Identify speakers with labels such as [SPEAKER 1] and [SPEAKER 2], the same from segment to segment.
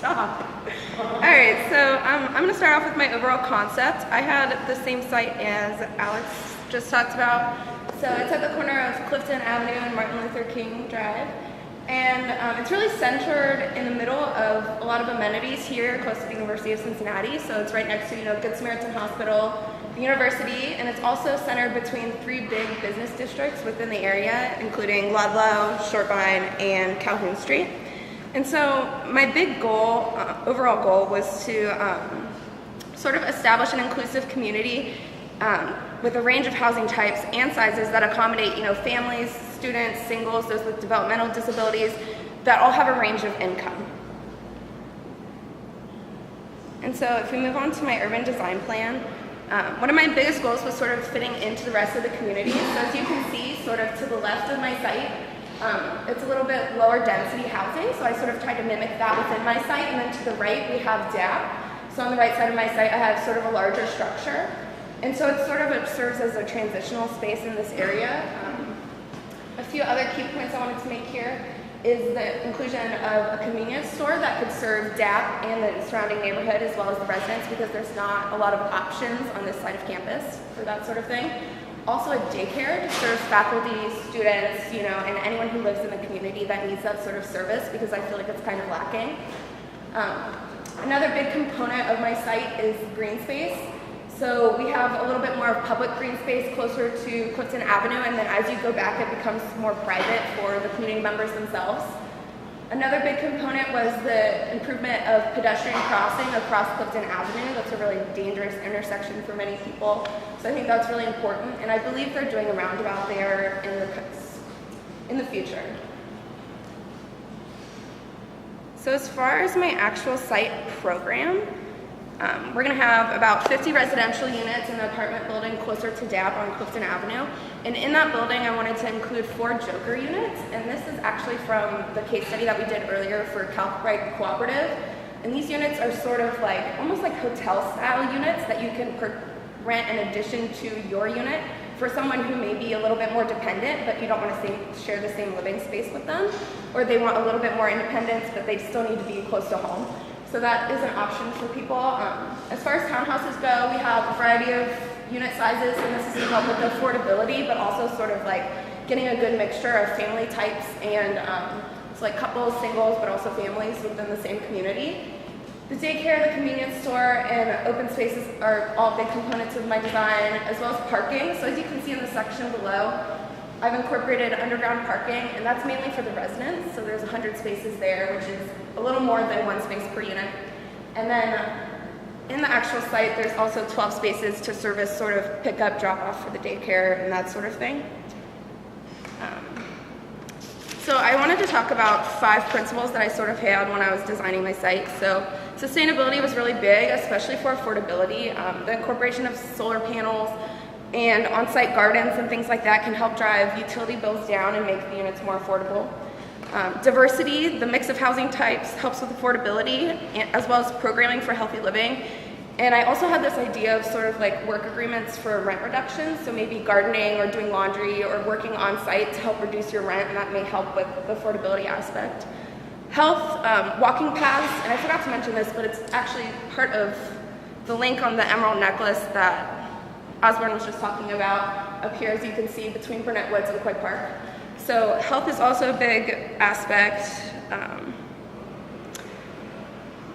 [SPEAKER 1] Stop. All right, so I'm going to start off with my overall concept. I had the same site as Alex just talked about. So it's at the corner of Clifton Avenue and Martin Luther King Drive. And it's really centered in the middle of a lot of amenities here close to the University of Cincinnati. So it's right next to, Good Samaritan Hospital, the university, and it's also centered between three big business districts within the area, including Ludlow, Shortvine, and Calhoun Street. And so my big goal, overall goal, was to sort of establish an inclusive community with a range of housing types and sizes that accommodate, families, students, singles, those with developmental disabilities, that all have a range of income. And so if we move on to my urban design plan, one of my biggest goals was sort of fitting into the rest of the community. So as you can see, sort of to the left of my site, it's a little bit lower density housing, so I sort of tried to mimic that within my site. And then to the right, we have DAP. So on the right side of my site, I have sort of a larger structure. And so it serves as a transitional space in this area. A few other key points I wanted to make here is the inclusion of a convenience store that could serve DAP and the surrounding neighborhood as well as the residents, because there's not a lot of options on this side of campus for that sort of thing. Also a daycare to serve faculty, students, and anyone who lives in the community that needs that sort of service, because I feel like it's kind of lacking. Another big component of my site is green space. So we have a little bit more of public green space closer to Clifton Avenue, and then as you go back, it becomes more private for the community members themselves. Another big component was the improvement of pedestrian crossing across Clifton Avenue. That's a really dangerous intersection for many people. So I think that's really important, and I believe they're doing a roundabout there in the future. So as far as my actual site program, we're going to have about 50 residential units in the apartment building closer to DAP on Clifton Avenue. And in that building, I wanted to include 4 Joker units. And this is actually from the case study that we did earlier for Calbright Cooperative. And these units are sort of almost like hotel-style units that you can rent in addition to your unit for someone who may be a little bit more dependent, but you don't want to share the same living space with them. Or they want a little bit more independence, but they still need to be close to home. So that is an option for people. As far as townhouses go, we have a variety of unit sizes, and this is to help with affordability, but also sort of getting a good mixture of family types and so couples, singles, but also families within the same community. The daycare, the convenience store, and open spaces are all big components of my design, as well as parking. So as you can see in the section below, I've incorporated underground parking, and that's mainly for the residents. So there's 100 spaces there, which is a little more than 1 space per unit. And then in the actual site, there's also 12 spaces to service sort of pick-up, drop-off for the daycare and that sort of thing. So I wanted to talk about 5 principles that I sort of had when I was designing my site. So sustainability was really big, especially for affordability. The incorporation of solar panels and on-site gardens and things like that can help drive utility bills down and make the units more affordable. Diversity, the mix of housing types, helps with affordability, as well as programming for healthy living. And I also had this idea of sort of work agreements for rent reductions, so maybe gardening or doing laundry or working on-site to help reduce your rent, and that may help with the affordability aspect. Health, walking paths, and I forgot to mention this, but it's actually part of the link on the emerald necklace that Osborne was just talking about up here, as you can see, between Burnett Woods and Coy Park. So health is also a big aspect.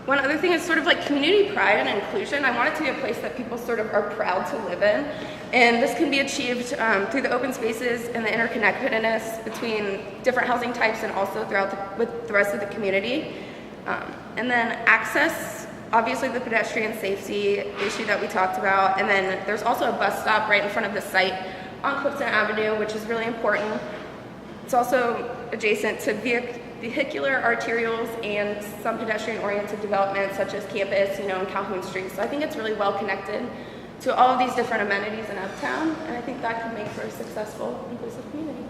[SPEAKER 1] One other thing is sort of community pride and inclusion. I want it to be a place that people sort of are proud to live in. And this can be achieved through the open spaces and the interconnectedness between different housing types and also with the rest of the community. And then access, obviously the pedestrian safety issue that we talked about. And then there's also a bus stop right in front of the site on Clifton Avenue, which is really important. It's also adjacent to vehicular arterials and some pedestrian-oriented development, such as campus, and Calhoun Street. So I think it's really well connected to all of these different amenities in Uptown, and I think that could make for a successful, inclusive community.